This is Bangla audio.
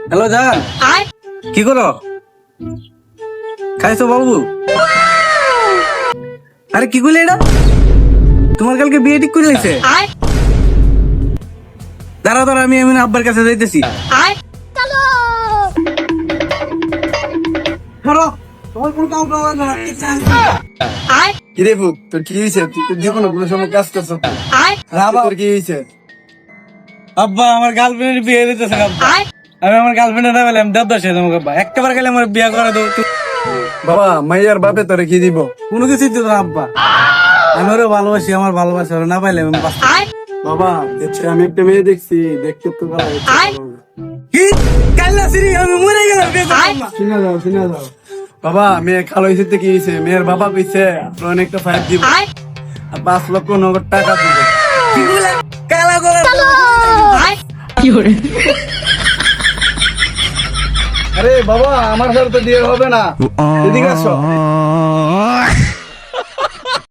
হ্যালো জান, কি করো? খাইছো বাবু? আরে কি করলে এটা? তোমার কালকে বিয়ে ঠিক করে লাইছে? দাঁড়া দাঁড়া, আমি আব্বার কাছে যাইতেছি। ধরো, তোমার কোনো কাউ কাউ না। কি রে ফুক, তোর কি হয়েছে? তুই তো যে কোনো সময় কাজ করছো। তোর কি হয়েছে? আব্বা, আমার গার্লফ্রেন্ডের বিয়ে দিতেছে আব্বা। আমি আমার গার্লফ্রেন্ডের না বলে আমি দাদা সাথে তোমাকে আব্বা একটাবার গেলে আমার বিয়ে করে দাও। বাবা, মাইয়ার বাপে তোরে কি দিব? কোনো কিছুই দিত না আব্বা। আমি ওরে ভালোবাসি, আমার ভালোবাসা ওরে না পাইলে আমি বাবা, দেখছি আমি একটা মেয়ে দেখছি, দেখতে তো ভালো লাগছে। কি কাল্লা সিরি আমি মরে গেলাম বিয়ে করতাম না। শুনে যাও। বাবা, মেয়ে খালো হয়েছে কি হয়েছে? মেয়ের বাবা কইছে অনেকটা ফাইভ দিব আর 5 লক্ষ নগদ টাকা দিব। কি বলে কালা করে আরে বাবা, আমার সাথে তো বিয়ে হবে না। এদিকে আসো।